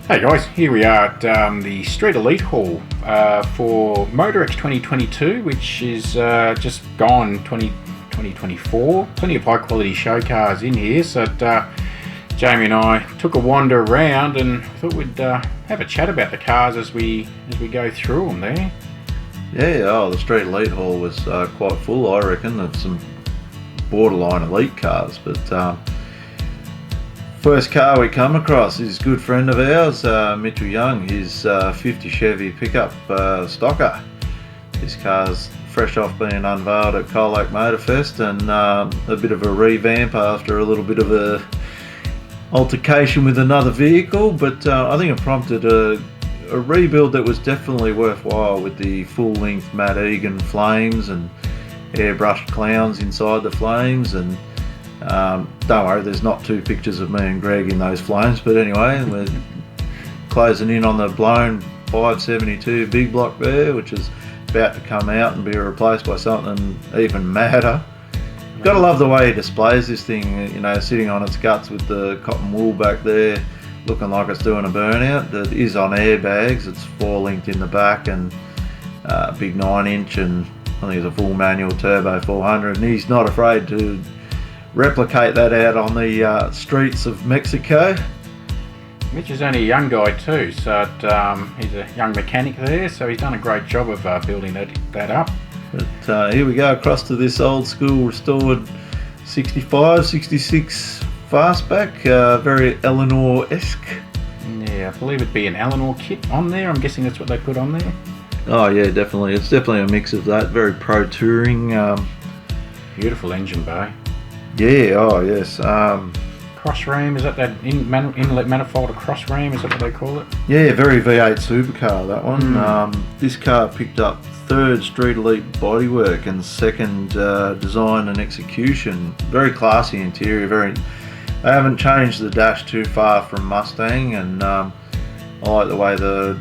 Hey guys, here we are at the Street Elite Hall for MotorEx 2022, which is just gone 2024. Plenty of high quality show cars in here, so Jamie and I took a wander around and thought we'd have a chat about the cars as we go through them there. Yeah, the Street Elite Hall was quite full, I reckon, of some borderline elite cars, but first car we come across is a good friend of ours, Mitch Young, his 50 Chevy pickup Stockr. This car's fresh off being unveiled at Colac Motorfest and a bit of a revamp after a little bit of a altercation with another vehicle, but I think it prompted a rebuild that was definitely worthwhile with the full-length Matt Egan Flames and airbrushed clowns inside the flames. And don't worry, there's not two pictures of me and Greg in those flames, but anyway, we're closing in on the blown 572 big block there, which is about to come out and be replaced by something even madder. Gotta love the way he displays this thing, you know, sitting on its guts with the cotton wool back there, looking like it's doing a burnout. That is on airbags. It's 4-linked in the back and big 9-inch, and I think it's a full manual turbo 400, and he's not afraid to replicate that out on the streets of Mexico. Mitch is only a young guy too, so he's a young mechanic there, so he's done a great job of building that up. But here we go across to this old school restored 65, 66 Fastback, very Eleanor-esque. Yeah, I believe it'd be an Eleanor kit on there. I'm guessing that's what they put on there. Oh yeah, definitely. It's definitely a mix of that. Very pro touring. Beautiful engine bay. Yeah, oh yes. Cross ram, is that inlet manifold, a cross ram, is that what they call it? Yeah, very V8 supercar, that one. This car picked up 3rd Street Elite bodywork and 2nd design and execution. Very classy interior. They haven't changed the dash too far from Mustang, and I like the way the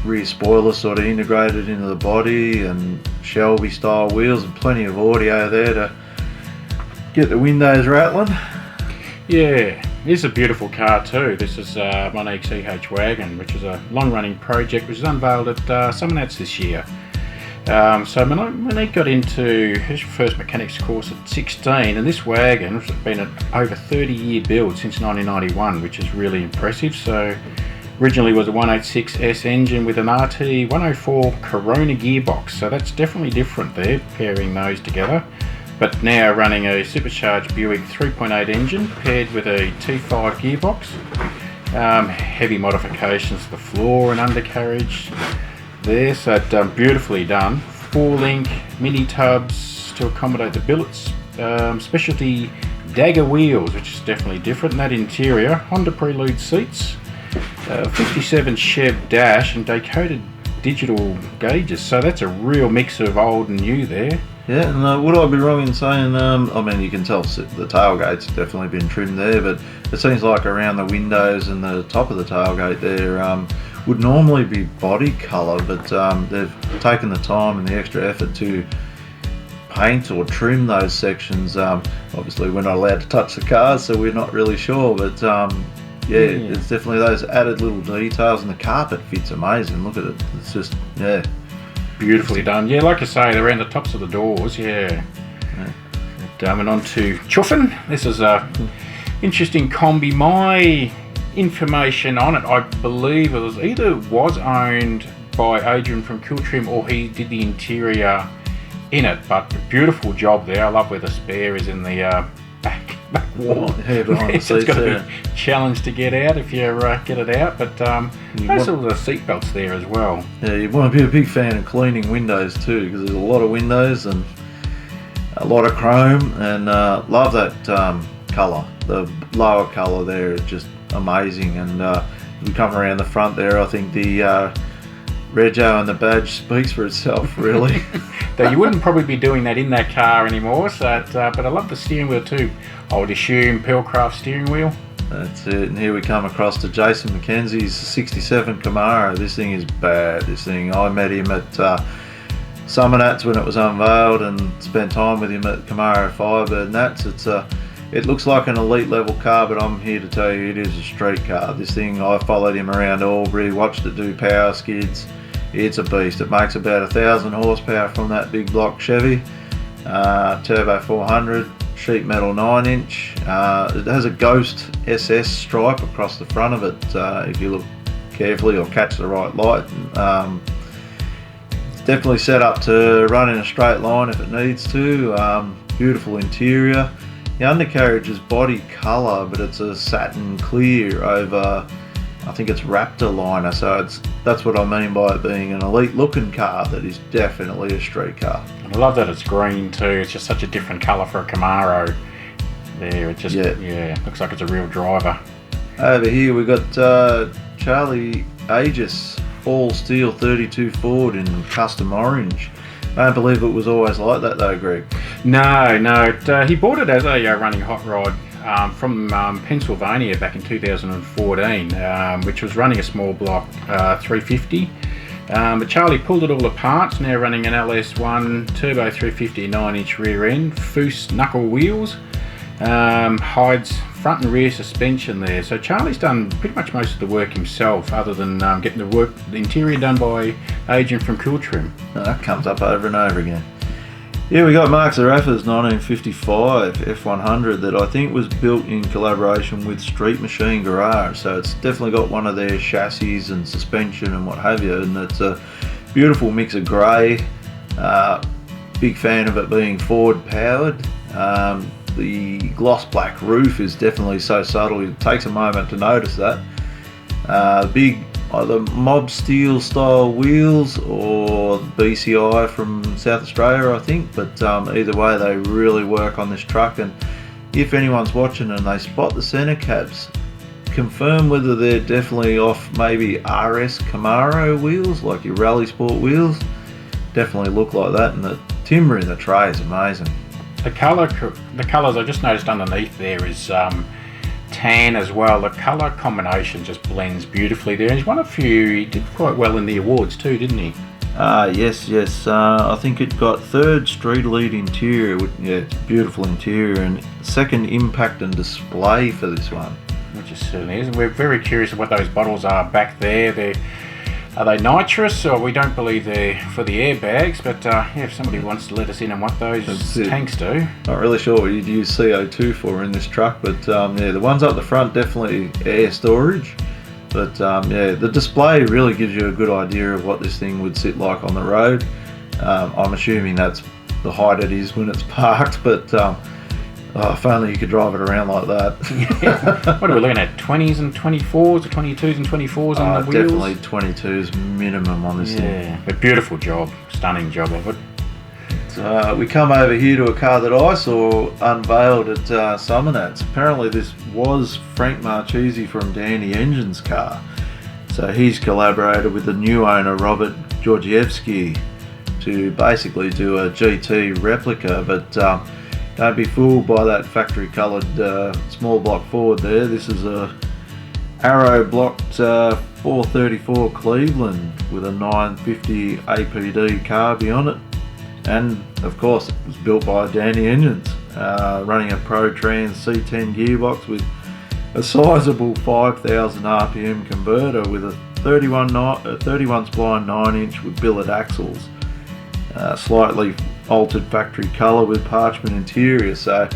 rear spoiler sort of integrated into the body, and Shelby style wheels, and plenty of audio there to get the windows rattling. Yeah, this is a beautiful car too. This is MotorEx EH Wagon, which is a long-running project which is unveiled at Summernats this year. So Monique got into his first mechanics course at 16, and this wagon has been an over 30-year build since 1991, which is really impressive. So originally was a 186S engine with an RT 104 Corona gearbox, so that's definitely different there, pairing those together. But now running a supercharged Buick 3.8 engine paired with a T5 gearbox. Heavy modifications to the floor and undercarriage there, so beautifully done. 4-link mini tubs to accommodate the billets. Specialty dagger wheels, which is definitely different. And that interior, Honda Prelude seats. 57 Chev dash and decoded digital gauges, so that's a real mix of old and new there. Yeah, and would I be wrong in saying, I mean, you can tell the tailgate's definitely been trimmed there, but it seems like around the windows and the top of the tailgate there would normally be body colour, but they've taken the time and the extra effort to paint or trim those sections. Obviously we're not allowed to touch the cars, so we're not really sure, but yeah, it's definitely those added little details, and the carpet fits amazing. Look at it, it's just, yeah. Beautifully done. Yeah, like I say, they're around the tops of the doors, yeah. And on to Chuffin. This is a interesting combi. My information on it, I believe it was owned by Adrian from Cool Trim, or he did the interior in it, but beautiful job there. I love where the spare is in the back wall. Yeah, behind the seats, it's got to be a challenge to get out if you get it out, but most of the seat belts there as well. Yeah, you want to be a big fan of cleaning windows too, because there's a lot of windows and a lot of chrome, and love that colour. The lower colour there is just amazing, and we come around the front there, I think the rego and the badge speaks for itself, really. Though you wouldn't probably be doing that in that car anymore, so but I love the steering wheel too. I would assume Peelcraft steering wheel. That's it, and here we come across to Jason McKenzie's 67 Camaro. This thing is bad, this thing. I met him at Summernats when it was unveiled and spent time with him at Camaro Firebird Nats. It's a it looks like an elite level car, but I'm here to tell you it is a street car. This thing, I followed him around Albury, watched it do power skids. It's a beast. It makes about 1,000 horsepower from that big block Chevy. Turbo 400, sheet metal 9-inch. It has a Ghost SS stripe across the front of it, if you look carefully or catch the right light. It's definitely set up to run in a straight line if it needs to. Beautiful interior. The undercarriage is body colour, but it's a satin clear over, I think it's Raptor liner, so that's what I mean by it being an elite looking car that is definitely a street car. And I love that it's green too. It's just such a different colour for a Camaro. There, it just looks like it's a real driver. Over here we got Charlie Aegis all steel 32 Ford in custom orange. I don't believe it was always like that though, Greg. No. He bought it as a running hot rod from Pennsylvania back in 2014, which was running a small block 350. But Charlie pulled it all apart. It's now running an LS1 turbo 350 9-inch rear end, Foose knuckle wheels, hides front and rear suspension there. So Charlie's done pretty much most of the work himself, other than getting the interior done by agent from Cool Trim. That comes up over and over again. Yeah, we got Mark Zarafa's 1955 F100 that I think was built in collaboration with Street Machine Garage, so it's definitely got one of their chassis and suspension and what have you, and it's a beautiful mix of grey. Big fan of it being Ford powered. The gloss black roof is definitely so subtle, it takes a moment to notice that. Big either mob steel style wheels or BCI from South Australia, I think, but either way they really work on this truck. And if anyone's watching and they spot the center caps, confirm whether they're definitely off maybe RS Camaro wheels, like your Rally Sport wheels. Definitely look like that, and the timber in the tray is amazing. The colours I just noticed underneath there is tan as well. The colour combination just blends beautifully there. He's won a few. He did quite well in the awards too, didn't he? Yes. I think it got 3rd Street Elite interior. Yeah, it's beautiful interior, and 2nd impact and display for this one. Which it certainly is. And we're very curious of what those bottles are back there. Are they nitrous, or we don't believe they're for the airbags, but if somebody wants to let us in on what those tanks do. Not really sure what you'd use CO2 for in this truck, but the ones up the front definitely air storage. But the display really gives you a good idea of what this thing would sit like on the road. I'm assuming that's the height it is when it's parked, but if only you could drive it around like that. Yeah. What are we looking at? 20s and 24s, or 22s and 24s on the wheels? Definitely 22s minimum on this thing. Yeah, a beautiful job, stunning job of it. We come over here to a car that I saw unveiled at Summernats. Apparently this was Frank Marchese from Danny Engine's car. So he's collaborated with the new owner, Robert Georgievsky, to basically do a GT replica, but don't be fooled by that factory coloured small block Ford there. This is a Arrow blocked 434 Cleveland with a 950 APD carby on it. And of course it was built by Danny Engines, running a Pro Trans C10 gearbox with a sizable 5,000 RPM converter with a 31 spline 9-inch with billet axles. Slightly altered factory colour with parchment interior. So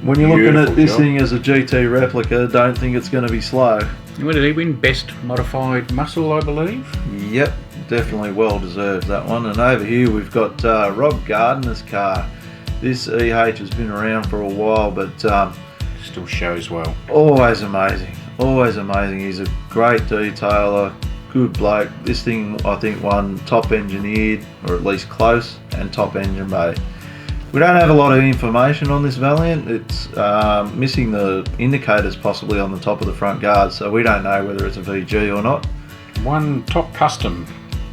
when you're looking at this thing as a GT replica, don't think it's going to be slow. What did he win? Best modified muscle, I believe? Yep, definitely well deserved that one. And over here we've got Rob Gardner's car. This EH has been around for a while, but still shows well. Always amazing. He's a great detailer, good bloke. This thing I think won top engineered, or at least close, and top engine bay. We don't have a lot of information on this Valiant. It's missing the indicators possibly on the top of the front guard, so we don't know whether it's a VG or not. One top custom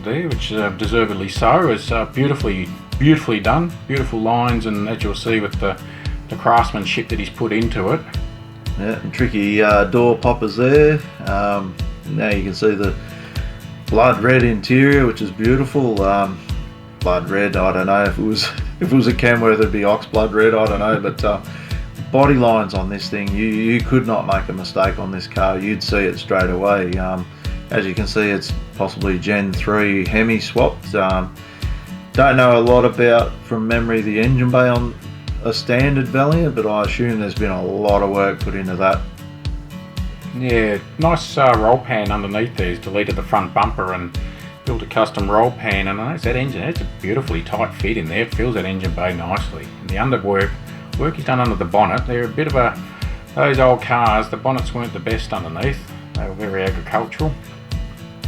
there, which deservedly so. It's beautifully done, beautiful lines, and as you'll see with the craftsmanship that he's put into it. Yeah, and tricky door poppers there. Now you can see the blood red interior, which is beautiful. Blood red, I don't know if it was a Kenworth it'd be ox blood red, I don't know, but body lines on this thing, you could not make a mistake on this car. You'd see it straight away. As you can see, it's possibly Gen 3 Hemi swapped. Don't know a lot about, from memory, the engine bay on a standard Valiant, but I assume there's been a lot of work put into that. Yeah, nice roll pan underneath there. He's deleted the front bumper and built a custom roll pan, and I know that engine, it's a beautifully tight fit in there. It fills that engine bay nicely. And the underwork he's done under the bonnet, they're a bit of a, those old cars, the bonnets weren't the best underneath. They were very agricultural.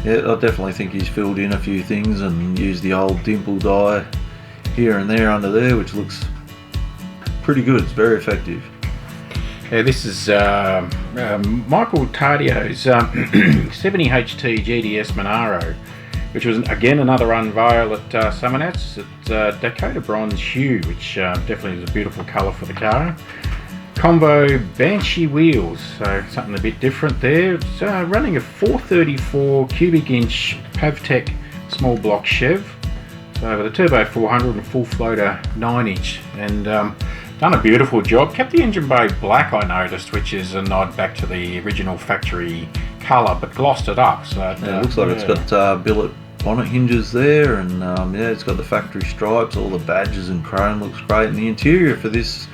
Yeah, I definitely think he's filled in a few things and used the old dimple dye here and there under there, which looks pretty good. It's very effective. Yeah, this is Michael Tardio's 70 HT GDS Monaro, which was again another unveil at Summernats. It's Dakota Bronze Hue, which definitely is a beautiful colour for the car. Combo Banshee wheels, so something a bit different there. It's running a 434 cubic inch Pavtec small block Chev, so with a turbo 400 and full floater 9 inch, and done a beautiful job. Kept the engine bay black, I noticed, which is a nod back to the original factory colour, but glossed it up. So it looks like it's got billet bonnet hinges there, and yeah, it's got the factory stripes, all the badges and chrome looks great. And the interior for this,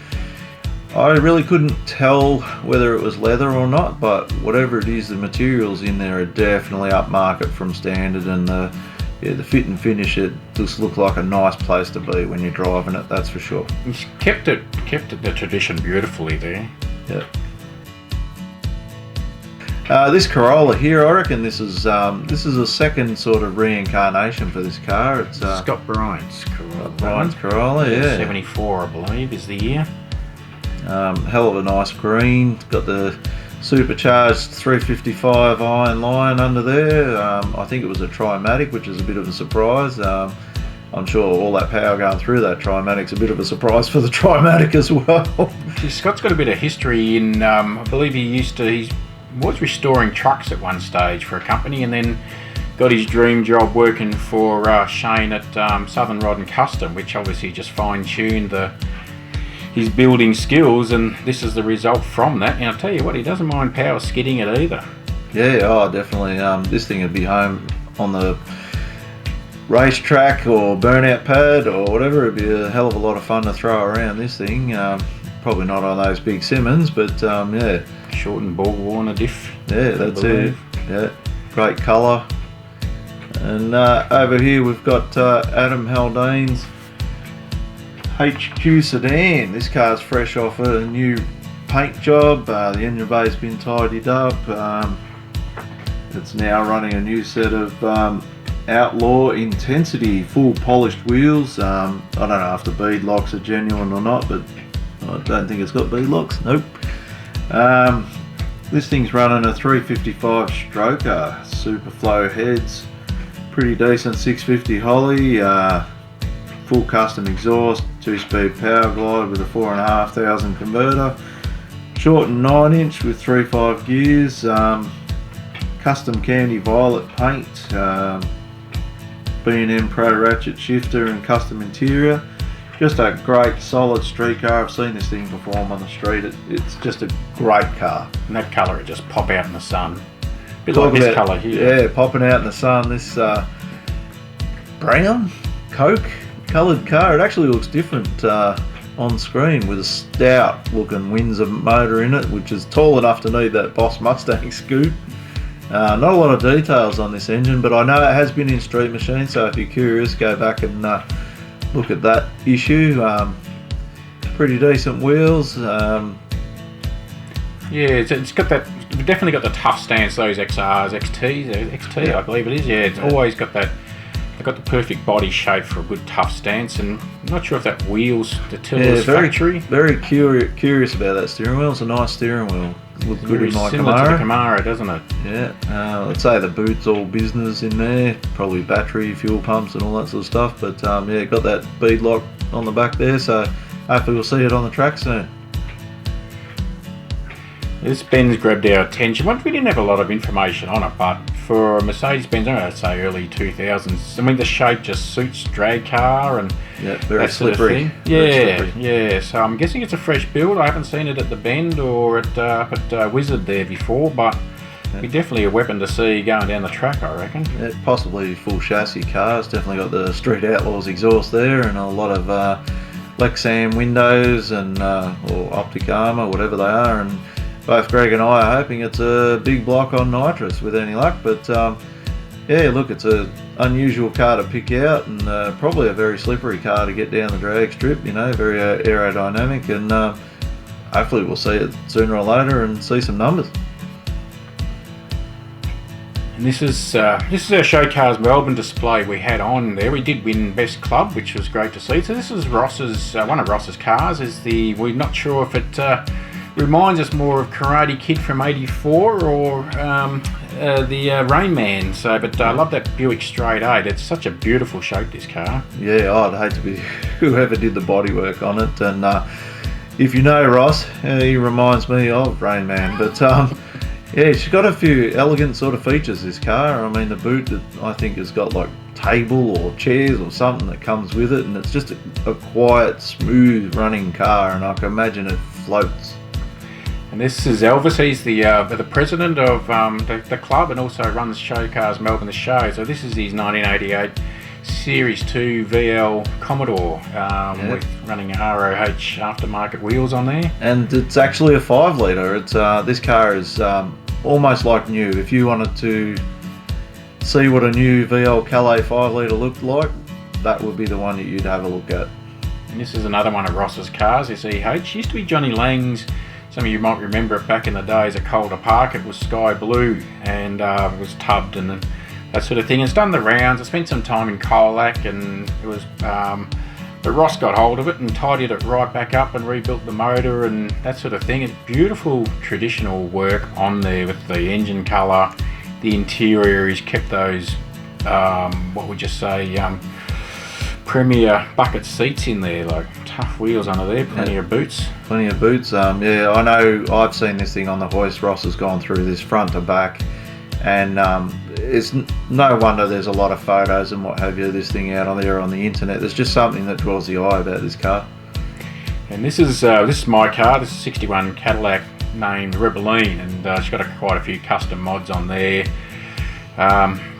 I really couldn't tell whether it was leather or not, but whatever it is, the materials in there are definitely upmarket from standard, and the fit and finish, it just looked like a nice place to be when you're driving it, that's for sure. He's kept it the tradition beautifully there. Yep. This Corolla here, I reckon this is a second sort of reincarnation for this car. It's Scott Bryant's Corolla. Bryant's Corolla, yeah. 74, I believe, is the year. Hell of a nice green. It's got the supercharged 355 iron line under there. I think it was a Trimatic, which is a bit of a surprise. I'm sure all that power going through that Trimatic's a bit of a surprise for the Trimatic as well. Scott's got a bit of history in, I believe he was restoring trucks at one stage for a company, and then got his dream job working for Shane at Southern Rod and Custom, which obviously just fine-tuned his building skills, and this is the result from that. And I'll tell you what, he doesn't mind power skidding it either. Yeah, oh, definitely. This thing would be home on the racetrack or burnout pad or whatever. It'd be a hell of a lot of fun to throw around this thing. Probably not on those big Simmons, but yeah. Shortened ball Warner diff. Yeah, that's it. Yeah, great colour. And over here we've got Adam Haldane's HQ sedan. This car's fresh off a new paint job. The engine bay's been tidied up. It's now running a new set of Outlaw Intensity full polished wheels. I don't know if the bead locks are genuine or not, but I don't think it's got bead locks. Nope. This thing's running a 355 stroker, Superflow heads, pretty decent 650 Holly, full custom exhaust, 2-speed power glide with a 4,500 converter, shortened 9 inch with 3.5 gears, custom candy violet paint, B&M Pro ratchet shifter and custom interior. Just a great solid street car. I've seen this thing perform on the street. It's just a great car. And that colour would just pop out in the sun. A bit like this colour here. Yeah, popping out in the sun. This brown, coke coloured car. It actually looks different on screen with a stout looking Windsor motor in it, which is tall enough to need that Boss Mustang scoop. Not a lot of details on this engine, but I know it has been in Street Machine, so if you're curious, go back and look at that issue. Pretty decent wheels. Yeah, it's got that. Definitely got the tough stance. Those XRs, XT, yeah. I believe it is. Yeah, it's always got that. They've got the perfect body shape for a good tough stance, and I'm not sure if that wheel's the Tiller's factory. Very curious about that steering wheel. It's a nice steering wheel. Looks good in my similar Camaro. To the Camaro, doesn't it? Yeah. Let's say the boot's all business in there. Probably battery, fuel pumps, and all that sort of stuff. But yeah, got that bead lock on the back there. So hopefully we'll see it on the track soon. This Benz grabbed our attention. We didn't have a lot of information on it, but for a Mercedes-Benz, I'm going to say early 2000s, I mean, the shape just suits drag car and very that sort slippery. of thing. Yeah. So I'm guessing it's a fresh build. I haven't seen it at the Bend or at Wizard there before, but it'd be definitely a weapon to see going down the track, I reckon. Yeah, possibly full chassis car. It's definitely got the Street Outlaws exhaust there and a lot of Lexan windows and or optic armour, whatever they are, and both Greg and I are hoping it's a big block on nitrous with any luck, but yeah, look, it's an unusual car to pick out and probably a very slippery car to get down the drag strip, you know, very aerodynamic, and hopefully we'll see it sooner or later and see some numbers. And this is our Show Cars Melbourne display we had on there. We did win Best Club, which was great to see. So this is Ross's, one of Ross's cars. We're not sure if it reminds us more of Karate Kid from '84 or the Rain Man. So, but I love that Buick Straight 8. It's such a beautiful shape, this car. Yeah, I'd hate to be whoever did the bodywork on it. And if you know Ross, he reminds me of Rain Man. But yeah, she's got a few elegant sort of features, this car. I mean, the boot that I think has got like table or chairs or something that comes with it, and it's just a quiet, smooth running car, and I can imagine it floats. And this is Elvis. He's the president of the club and also runs Show Cars Melbourne, the show. So this is his 1988 Series 2 VL Commodore with running ROH aftermarket wheels on there. And it's actually a 5 litre. It's this car is almost like new. If you wanted to see what a new VL Calais 5 litre looked like, that would be the one that you'd have a look at. And this is another one of Ross's cars, this EH. Used to be Johnny Lang's. Some of you might remember it back in the days at Calder Park. It was sky blue and it was tubbed and that sort of thing. It's done the rounds. I spent some time in Colac, and it was but Ross got hold of it and tidied it right back up and rebuilt the motor and that sort of thing. It's beautiful traditional work on there with the engine colour. The interior, he's kept those what would you say, premier bucket seats in there, like tough wheels under there, plenty of boots. Yeah, I know I've seen this thing on the hoist. Ross has gone through this front to back, and it's no wonder there's a lot of photos and what have you, this thing out on there on the internet. There's just something that draws the eye about this car. And this is my car. This is 61 Cadillac named Rebelline, and she's got quite a few custom mods on there.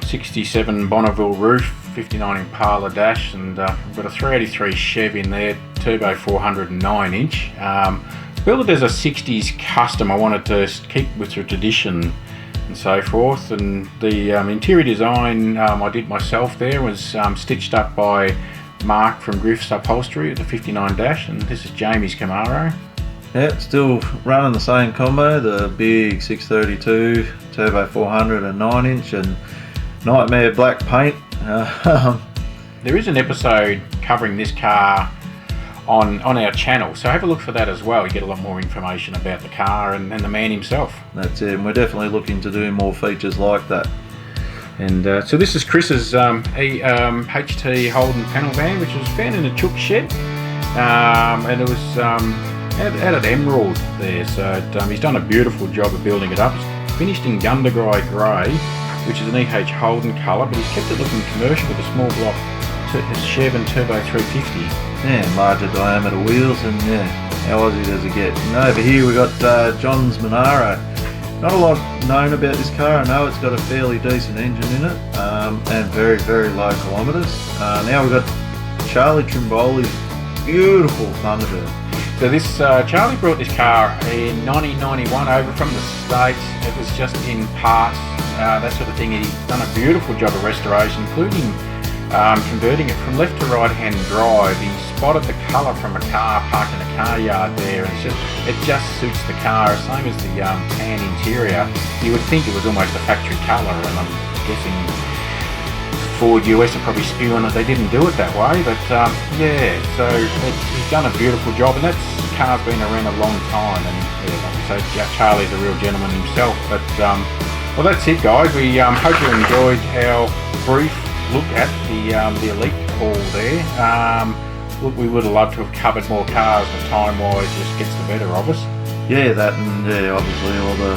67 Bonneville roof, 59 Impala dash, and we've got a 383 Chevy in there, turbo 409 inch. Built it as a 60s custom. I wanted to keep with the tradition and so forth, and the interior design I did myself there was stitched up by Mark from Griff's Upholstery at the 59 dash, and this is Jamie's Camaro. Yeah, still running the same combo, the big 632 turbo 409 inch and nightmare black paint. There is an episode covering this car on our channel, so have a look for that as well. You get a lot more information about the car and the man himself. That's it, and we're definitely looking to do more features like that. And so this is Chris's HT Holden panel van, which was found in a chook shed, and it was out at Emerald there. So he's done a beautiful job of building it up. It's finished in Gundagai Grey, which is an EH Holden colour, but he's kept it looking commercial with a small block Chevy Turbo 350. Yeah, larger diameter wheels, and yeah, how Aussie does it get? And over here we got John's Monaro. Not a lot known about this car. I know it's got a fairly decent engine in it, and very, very low kilometres. Now we've got Charlie Trimboli's beautiful Thunderbird. So this Charlie brought this car in 1991 over from the States. It was just in parts, that sort of thing. He's done a beautiful job of restoration, including converting it from left to right hand drive. He spotted the colour from a car parked in a car yard there, and it just suits the car, same as the tan interior. You would think it was almost a factory colour, and I'm guessing Ford US are probably spewing that they didn't do it that way, but yeah, so he's done a beautiful job, and that car's been around a long time, and yeah, like I say, Charlie's a real gentleman himself. But well, that's it, guys. We hope you enjoyed our brief look at the Elite haul there. Look, we would have loved to have covered more cars, but time-wise just gets the better of us. yeah, that, and yeah, obviously all the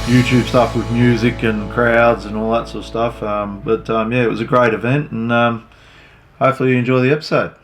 YouTube stuff with music and crowds and all that sort of stuff. Yeah, it was a great event, and hopefully you enjoy the episode.